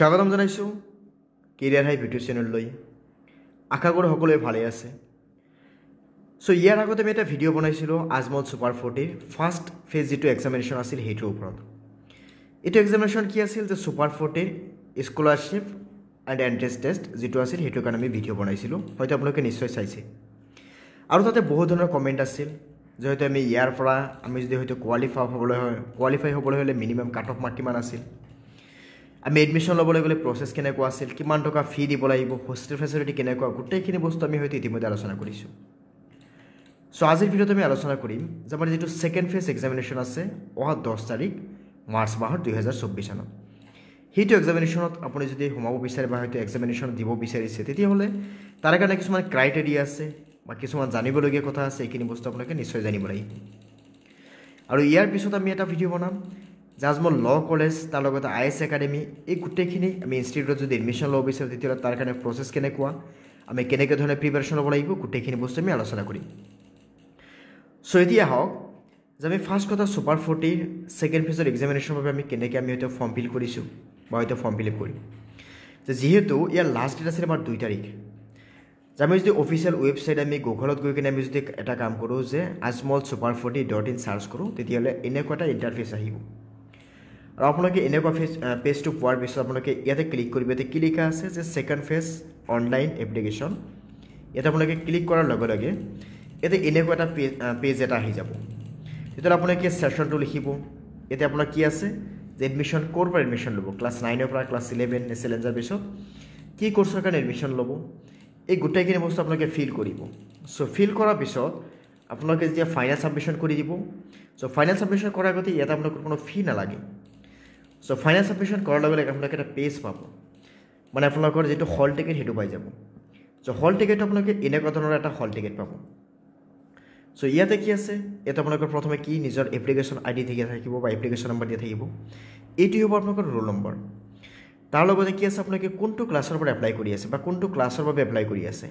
স্বাগতম জানাইছোঁ কেৰিয়াৰ হাই ভিডিঅ' চেনেললৈ। আশা কৰোঁ সকলোৱে ভালে আছে। ইয়াৰ আগতে আমি এটা ভিডিঅ' বনাইছিলোঁ আজমল ছুপাৰ 40ৰ ফাৰ্ষ্ট ফেজ যিটো এক্সামিনেশ্যন আছিল সেইটোৰ ওপৰত। এইটো এক্সামিনেশ্যন কি আছিল যে ছুপাৰ 40ৰ স্কলাৰশ্বিপ এণ্ড এণ্ট্ৰেন্স টেষ্ট যিটো আছিল সেইটোৰ কাৰণে আমি ভিডিঅ' বনাইছিলোঁ, হয়তো আপোনালোকে নিশ্চয় চাইছে। আৰু তাতে বহুত ধৰণৰ কমেণ্ট আছিল যে হয়তো আমি ইয়াৰ পৰা আমি যদি হয়তো কোৱালিফাই হ'বলৈ হ'লে মিনিমাম কাট অফ মাৰ্ক কিমান আছিল, আমি এডমিশ্যন ল'বলৈ গ'লে প্ৰচেছ কেনেকুৱা আছিল, কিমান টকা ফি দিব লাগিব, হোষ্টেল ফেচিলিটি কেনেকুৱা, গোটেইখিনি বস্তু আমি হয়তো ইতিমধ্যে আলোচনা কৰিছোঁ। আজিৰ ভিডিঅ'ত আমি আলোচনা কৰিম যে আমাৰ যিটো ছেকেণ্ড ফেজ এক্সামিনেশ্যন আছে অহা 10 তাৰিখ মাৰ্চ মাহৰ 2024 চনত। সেইটো এক্সামিনেশ্যনত আপুনি যদি সোমাব বিচাৰে বা হয়তো এক্সামিনেশ্যন দিব বিচাৰিছে তেতিয়াহ'লে তাৰ কাৰণে কিছুমান ক্ৰাইটেৰিয়া আছে বা কিছুমান জানিবলগীয়া কথা আছে। এইখিনি বস্তু আপোনালোকে নিশ্চয় জানিব লাগিব। আৰু ইয়াৰ পিছত আমি এটা ভিডিঅ' বনাম আজমল ল কলেজ, তাৰ লগতে IS একাডেমি, এই গোটেইখিনি আমি ইনষ্টিটিউটত যদি এডমিশ্যন ল'ব বিচাৰোঁ তেতিয়াহ'লে তাৰ কাৰণে প্ৰচেছ কেনেকুৱা, আমি কেনেকৈ ধৰণে প্ৰিপেৰেশ্যন ল'ব লাগিব, গোটেইখিনি বস্তু আমি আলোচনা কৰিম। এতিয়া হওক যে আমি ফাৰ্ষ্ট কথা ছুপাৰ 40ৰ ছেকেণ্ড ফেজৰ এক্সামিনেশ্যনৰ বাবে আমি কেনেকৈ হয়তো ফৰ্ম ফিল কৰিছোঁ বা হয়তো ফৰ্ম ফিল আপ কৰিম। যে যিহেতু ইয়াৰ লাষ্ট ডেট আছিল আমাৰ 2 তাৰিখ, যে আমি যদি অফিচিয়েল ৱেবছাইট আমি গুগলত গৈ কিনে আমি যদি এটা কাম কৰোঁ যে আজমল ছুপাৰ 40.in চাৰ্চ কৰোঁ তেতিয়াহ'লে এনেকুৱা এটা ইণ্টাৰফেচ আহিব। আৰু আপোনালোকে এনেকুৱা পেজটো পোৱাৰ পিছত আপোনালোকে ইয়াতে ক্লিক কৰিব। ইয়াতে কি লিখা আছে যে ছেকেণ্ড ফেজ অনলাইন এপ্লিকেশ্যন। ইয়াতে আপোনালোকে ক্লিক কৰাৰ লগে লগে ইয়াতে এনেকুৱা এটা পেজ এটা আহি যাব। তেতিয়াহ'লে আপোনালোকে ছেশ্যনটো লিখিব। ইয়াতে আপোনাৰ কি আছে যে এডমিশ্যন ক'ৰ পৰা এডমিশ্যন ল'ব, ক্লাছ 9ৰ পৰা ক্লাছ 11 নে চেলেঞ্জাৰ বেছত কি কোৰ্চৰ কাৰণে এডমিশ্যন ল'ব, এই গোটেইখিনি বস্তু আপোনালোকে ফিল কৰিব। ফিল কৰাৰ পিছত আপোনালোকে যেতিয়া ফাইনেল ছাবমিশ্যন কৰি দিব, ফাইনেল ছাবমিশ্যন কৰাৰ আগতে ইয়াতে আপোনালোকৰ কোনো ফি নালাগে। ফাইনেল ছাবমিশ্যন কৰাৰ লগে লগে আপোনালোকে এটা পেজ পাব, মানে আপোনালোকৰ যিটো হল টিকেট সেইটো পাই যাব। হল টিকেটটো আপোনালোকে এনেকুৱা ধৰণৰ এটা হল টিকেট পাব। ইয়াতে কি আছে, ইয়াতে আপোনালোকৰ প্ৰথমে কি নিজৰ এপ্লিকেশ্যন ID দিয়া থাকিব বা এপ্লিকেশ্যন নম্বৰ দিয়া থাকিব। এইটো হ'ব আপোনালোকৰ ৰোল নম্বৰ। তাৰ লগতে কি আছে, আপোনালোকে কোনটো ক্লাছৰ পৰা এপ্লাই কৰি আছে বা কোনটো ক্লাছৰ বাবে এপ্লাই কৰি আছে।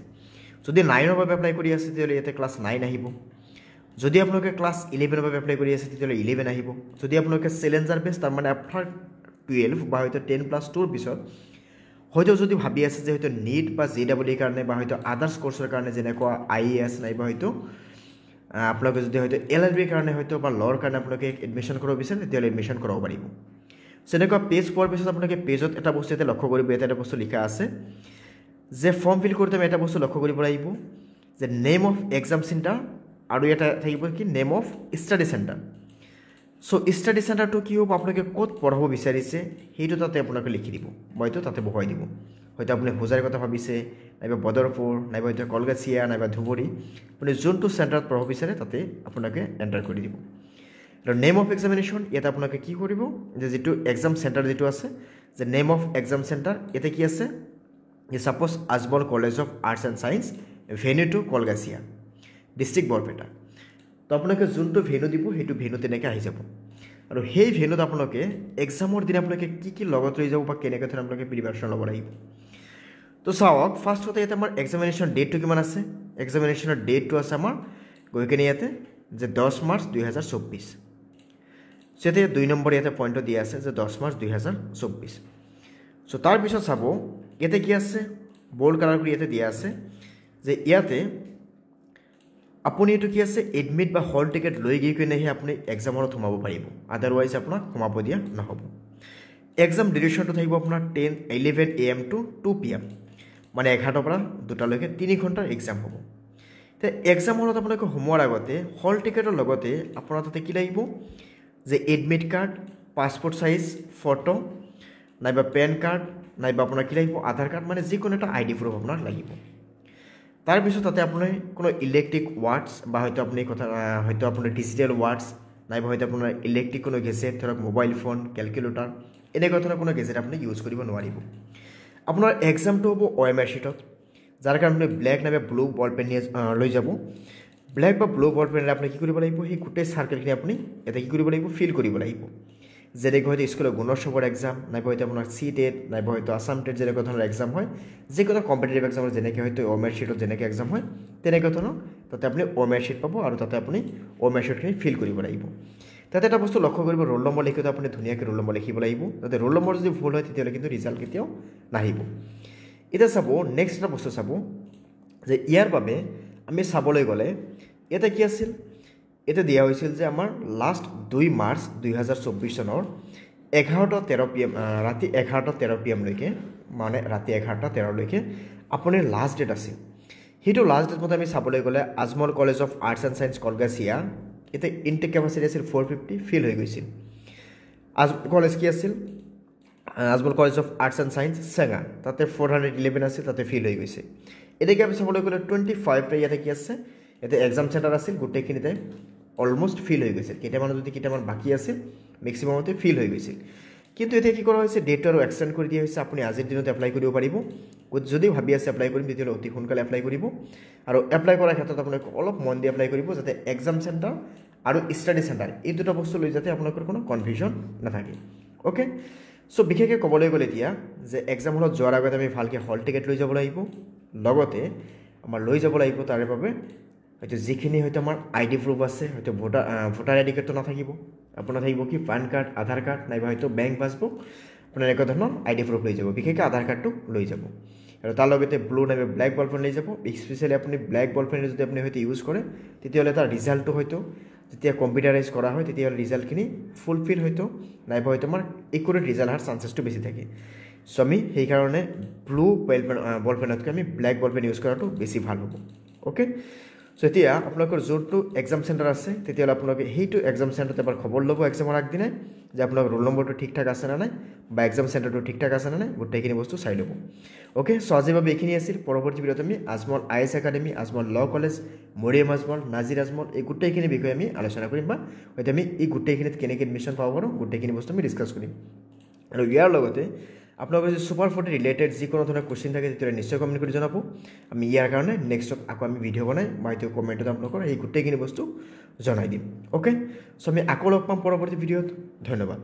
যদি 9ৰ বাবে এপ্লাই কৰি আছে তেতিয়াহ'লে ইয়াতে ক্লাছ 9 আহিব। যদি আপোনালোকে ক্লাছ 11ৰ বাবে এপ্লাই কৰি আছে তেতিয়াহ'লে 11 আহিব। যদি আপোনালোকে চেলেঞ্জাৰ বেছ তাৰমানে আফটাৰ 12 বা হয়তো 10+2ৰ পিছত হয়তো যদি ভাবি আছে যে হয়তো NEET বা JEE কাৰণে বা হয়তো আদাৰ্ছ কৰ্চৰ কাৰণে যেনেকুৱা IAS নাইবা হয়তো আপোনালোকে যদি হয়তো LLBৰ কাৰণে হয়তো বা ল'ৰ কাৰণে আপোনালোকে এডমিশ্যন কৰিব বিচাৰে তেতিয়াহ'লে এডমিশ্যন কৰাব পাৰিব। এনেকুৱা পেজ পোৱাৰ পিছত আপোনালোকে পেজত এটা বস্তু ইয়াতে লক্ষ্য কৰিব, ইয়াতে এটা বস্তু লিখা আছে যে ফৰ্ম ফিল কৰোঁতে আমি এটা বস্তু লক্ষ্য কৰিব লাগিব যে নেম অফ এক্সাম চেণ্টাৰ আৰু এটা থাকিব কি name of study center. Study চেণ্টাৰটো কি হ'ব, আপোনালোকে ক'ত পঢ়াব বিচাৰিছে সেইটো তাতে আপোনালোকে লিখি দিব, হয়তো তাতে বহুৱাই দিব। হয়তো আপুনি হোজাইৰ কথা ভাবিছে, নাইবা বদৰপুৰ, নাইবা হয়তো কলগাছিয়া, নাইবা ধুবুৰী, আপুনি যোনটো চেণ্টাৰত পঢ়াব বিচাৰে তাতে আপোনালোকে এণ্টাৰ কৰি দিব। আৰু নেম অফ এক্সামিনেশ্যন ইয়াতে আপোনালোকে কি কৰিব যে যিটো এক্সাম চেণ্টাৰ যিটো আছে যে নেম অফ এক্সাম চেণ্টাৰ ইয়াতে কি আছে যে ছাপ'জ Ajmal college of arts and science, venue to Kalgachia, district Barpeta. আপোনালোকে যোনটো ভেন্যু দিব সেইটো ভেন্যু তেনেকৈ আহি যাব। আৰু সেই ভেন্যুত আপোনালোকে এক্সামৰ দিনা আপোনালোকে কি লগত লৈ যাব বা কেনেকৈ ধৰণে আপোনালোকে প্ৰিপাৰেশ্যন ল'ব লাগিব। চাওক ফাৰ্ষ্ট কথা ইয়াতে আমাৰ এক্সামিনেশ্যন ডেটটো কিমান আছে। এক্সামিনেশ্যনৰ ডেটটো আছে আমাৰ গৈ কিনে ইয়াতে যে 10 মাৰ্চ 2024। ইয়াতে 2 নম্বৰ ইয়াতে পইণ্টটো দিয়া আছে যে 10 মাৰ্চ 2024। তাৰপিছত চাব ইয়াতে কি আছে, বল্ড কালাৰ কৰি ইয়াতে দিয়া আছে যে ইয়াতে আপুনি এইটো কি আছে এডমিট বা হল টিকেট লৈ গৈ কিনেহে আপুনি এক্সাম হলত সোমাব পাৰিব, আদাৰৱাইজ আপোনাক সোমাব দিয়া নহ'ব। এক্সাম ডিউৰেশ্যনটো থাকিব আপোনাৰ 11 AM to 2 PM, মানে 11টাৰ পৰা 2টালৈকে 3 ঘণ্টাৰ এক্সাম হ'ব। এক্সাম হলত আপোনালোকে সোমোৱাৰ আগতে হল টিকেটৰ লগতে আপোনাৰ তাতে কি লাগিব যে admit card, passport size photo, নাইবা পেন কাৰ্ড, নাইবা আপোনাৰ কি লাগিব আধাৰ কাৰ্ড, মানে যিকোনো এটা ID প্ৰুফ আপোনাৰ লাগিব। তাৰপিছত তাতে আপুনি কোনো ইলেক্ট্ৰিক ৱাটছ বা হয়তো আপুনি হয়তো আপোনাৰ ডিজিটেল ৱাটছ, নাইবা হয়তো আপোনাৰ ইলেক্ট্ৰিক কোনো গেজেট, ধৰক মোবাইল ফোন, কেলকুলেটাৰ, এনেকুৱা ধৰণৰ কোনো গেজেট আপুনি ইউজ কৰিব নোৱাৰিব। আপোনাৰ এক্সামটো হ'ব OMR শ্বীটত, যাৰ কাৰণে আপুনি ব্লেক নাইবা ব্লু বল পেন লৈ যাব। ব্লেক বা ব্লু বল পেনেৰে আপুনি কি কৰিব লাগিব, সেই গোটেই চাৰ্কেলখিনি আপুনি ইয়াতে কি কৰিব লাগিব, ফিল কৰিব লাগিব। যেনেকৈ হয়তো স্কুলৰ গুণোৎসৱৰ এক্সাম, নাইবা হয়তো আপোনাৰ CTET, নাইবা হয়তো আছাম টেট যেনেকুৱা ধৰণৰ এক্সাম হয়, যিকোনো কম্পিটিটিভ এক্সামৰ যেনেকৈ হয়তো OMR শ্বীটত যেনেকৈ এক্সাম হয় তেনেকুৱা ধৰণৰ তাতে আপুনি OMR শ্বীট পাব আৰু তাতে আপুনি OMR শ্বীটখিনি ফিল কৰিব লাগিব। তাতে এটা বস্তু লক্ষ্য কৰিব ৰোল নম্বৰ লিখোঁতে আপুনি ধুনীয়াকৈ ৰোল নম্বৰ লিখিব লাগিব যাতে ৰোল নম্বৰ যদি ভুল হয় তেতিয়াহ'লে কিন্তু ৰিজাল্ট কেতিয়াও নাহিব এতিয়া চাব নেক্সট এটা বস্তু চাব যে ইয়াৰ বাবে আমি চাবলৈ গ'লে এটা কি আছিল এটা দিয়া হৈছিল যে আমাৰ লাষ্ট 2 মাৰ্চ 2024 চনৰ 11:13 PM ৰাতি 11:13 PM লৈকে মানে ৰাতি 11:13 লৈকে আপুনি লাষ্ট ডেট আছিল সেইটো লাষ্ট ডেট মতে আমি চাবলৈ গ'লে Ajmal college of arts and science Kalgachia এটা ইনটেক কেপাচিটি আছিল 450 ফিল হৈ গৈছিল আজমল কলেজ কি আছিল Ajmal college of arts and science চেঙা তাতে 411 আছিল তাতে ফিল হৈ গৈছে এটাকে আমি চাবলৈ গ'লে 25 ইয়াতে কি আছে এতে এক্সাম চেণ্টাৰ আছিল গোটেইখিনিতে অলমোষ্ট ফিল হৈ গৈছিল কেইটামান বাকী আছিল মেক্সিমামতে ফিল হৈ গৈছিল কিন্তু এতিয়া কি কৰা হৈছে ডেট আৰু এক্সটেণ্ড কৰি দিয়া হৈছে আপুনি আজিৰ দিনত এপ্লাই কৰিব পাৰিব যদি ভাবি আছে এপ্লাই কৰিম তেতিয়াহ'লে অতি সোনকালে এপ্লাই কৰিব আৰু এপ্লাই কৰাৰ ক্ষেত্ৰত আপোনালোকে অলপ মন দি এপ্লাই কৰিব যাতে এক্সাম চেণ্টাৰ আৰু ষ্টাডি চেণ্টাৰ এই দুটা বস্তু লৈ যাতে আপোনালোকৰ কোনো কনফিউজন নাথাকে অ'কে চ' বিশেষকৈ ক'বলৈ গ'লে এতিয়া যে এক্সাম হলত যোৱাৰ আগতে আমি ভালকৈ হল টিকেট লৈ যাব লাগিব লগতে আমাৰ লৈ যাব লাগিব তাৰে বাবে হয়তো যিখিনি হয়তো আমাৰ আইডি প্ৰুফ আছে হয়তো ভোটাৰ আইডি কাৰ্ডটো নাথাকিব আপোনাৰ থাকিব কি পান কাৰ্ড আধাৰ কাৰ্ড নাইবা হয়তো বেংক পাছবুক আপোনাৰ এনেকুৱা ধৰণৰ আইডি প্ৰুফ লৈ যাব বিশেষকৈ আধাৰ কাৰ্ডটো লৈ যাব আৰু তাৰ লগতে ব্লু নাইবা ব্লেক বল পেন লৈ যাব স্পেচিয়েলি আপুনি ব্লেক বল পেন যদি আপুনি হয়তো ইউজ কৰে তেতিয়াহ'লে তাৰ ৰিজাল্টটো হয়তো যেতিয়া কম্পিউটাৰাইজ কৰা হয় তেতিয়াহ'লে ৰিজাল্টখিনি ফুলফিল হয়তো নাইবা হয়তো আমাৰ একুৰেট ৰিজাল্ট অহাৰ চান্সেছটো বেছি থাকে চ' আমি সেইকাৰণে ব্লু বল পেনতকৈ আমি ব্লেক বল পেন ইউজ কৰাটো বেছি ভাল হ'ব অ'কে চ' এতিয়া আপোনালোকৰ যোনটো এক্সাম চেণ্টাৰ আছে তেতিয়াহ'লে আপোনালোকে সেইটো এক্সাম চেণ্টাৰত এবাৰ খবৰ ল'ব এক্সামৰ আগদিনাই যে আপোনালোকৰ ৰোল নম্বৰটো ঠিক ঠাক আছে নে নাই বা এক্সাম চেণ্টাৰটো ঠিক ঠাক আছে নে নাই গোটেইখিনি বস্তু চাই ল'ব অ'কে চ' আজিৰ বাবে এইখিনি আছিল পৰৱৰ্তী ভিডিঅ'ত আমি Ajmal IAS academy Ajmal law college Mariam Ajmal Nazir Ajmal এই গোটেইখিনি বিষয়ে আমি আলোচনা কৰিম বা হয়তো আমি এই গোটেইখিনিত কেনেকৈ এডমিশ্যন পাব পাৰোঁ গোটেইখিনি বস্তু আমি ডিছকাছ কৰিম আৰু ইয়াৰ লগতে আপোনালোকৰ যদি ছুপাৰ 40 ৰিলেটেড যিকোনো ধৰণৰ কুৱেশ্যন থাকে তেতিয়াহ'লে নিশ্চয় কমেণ্ট কৰি জনাব আমি ইয়াৰ কাৰণে নেক্সটত আকৌ আমি ভিডিঅ' বনাই বা হয়তো কমেণ্টত আপোনালোকৰ এই গোটেইখিনি বস্তু জনাই দিম অ'কে চ' আমি আকৌ লগ পাম পৰৱৰ্তী ভিডিঅ'ত ধন্যবাদ